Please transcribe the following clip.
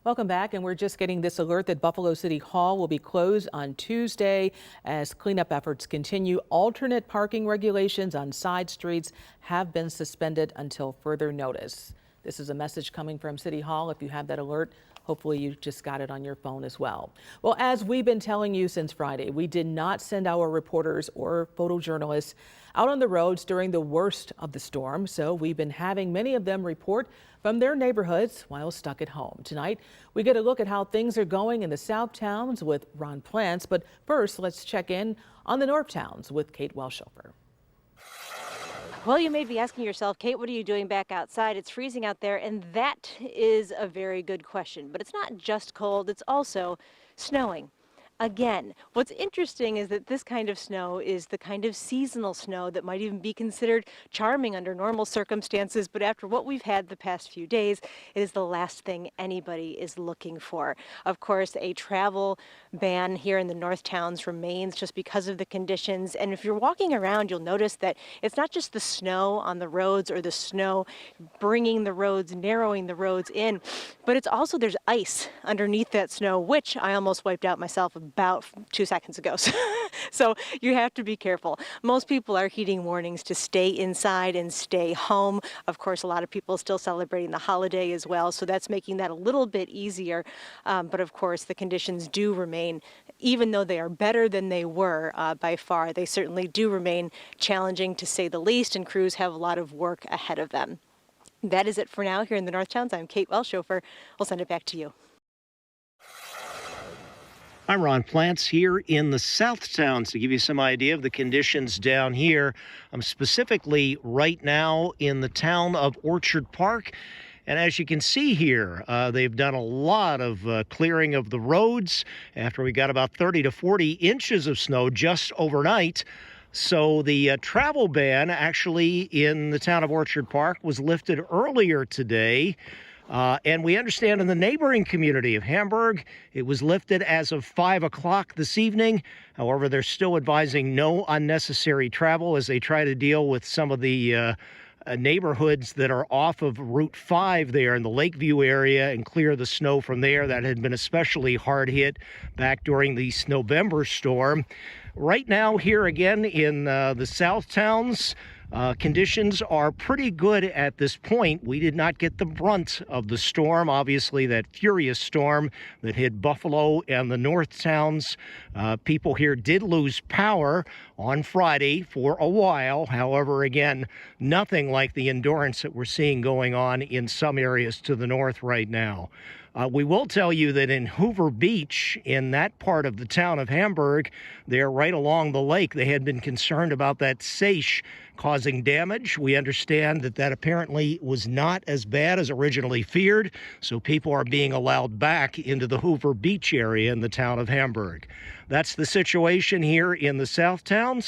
Welcome back, and we're just getting this alert that Buffalo City Hall will be closed on Tuesday as cleanup efforts continue. Alternate parking regulations on side streets have been suspended until further notice. This is a message coming from City Hall. If you have that alert, hopefully you just got it on your phone as well. Well, as we've been telling you since Friday, we did not send our reporters or photojournalists out on the roads during the worst of the storm, so we've been having many of them report from their neighborhoods while stuck at home. Tonight, we get a look at how things are going in the South Towns with Ron Plants, but first, let's check in on the North Towns with Kate Welshofer. Well, you may be asking yourself, Kate, what are you doing back outside? It's freezing out there, and that is a very good question. But it's not just cold, it's also snowing. Again, what's interesting is that this kind of snow is the kind of seasonal snow that might even be considered charming under normal circumstances, but after what we've had the past few days, it is the last thing anybody is looking for. Of course, a travel ban here in the North Towns remains just because of the conditions, and if you're walking around, you'll notice that it's not just the snow on the roads or the snow bringing the roads, narrowing the roads in, but it's also there's ice underneath that snow, which I almost wiped out myself about 2 seconds ago. So you have to be careful. Most people are heeding warnings to stay inside and stay home. Of course, a lot of people are still celebrating the holiday as well, so that's making that a little bit easier. But of course, the conditions do remain, even though they are better than they were by far, they certainly do remain challenging to say the least, and crews have a lot of work ahead of them. That is it for now here in the North Towns. I'm Kate Welshofer. We'll send it back to you. I'm Ron Plants here in the South Towns to give you some idea of the conditions down here. I'm specifically right now in the town of Orchard Park. And as you can see here, they've done a lot of clearing of the roads after we got about 30 to 40 inches of snow just overnight. So the travel ban actually in the town of Orchard Park was lifted earlier today. And we understand in the neighboring community of Hamburg, it was lifted as of 5 o'clock this evening. However, they're still advising no unnecessary travel as they try to deal with some of the neighborhoods that are off of Route 5 there in the Lakeview area and clear the snow from there. That had been especially hard hit back during the November storm. Right now here again in the South Towns, conditions are pretty good at this point. We did not get the brunt of the storm, obviously that furious storm that hit Buffalo and the North Towns. People here did lose power on Friday for a while. However, again, nothing like the endurance that we're seeing going on in some areas to the north right now. We will tell you that in Hoover Beach, in that part of the town of Hamburg, they're right along the lake. They had been concerned about that seiche causing damage. We understand that that apparently was not as bad as originally feared, so people are being allowed back into the Hoover Beach area in the town of Hamburg. That's the situation here in the South Towns.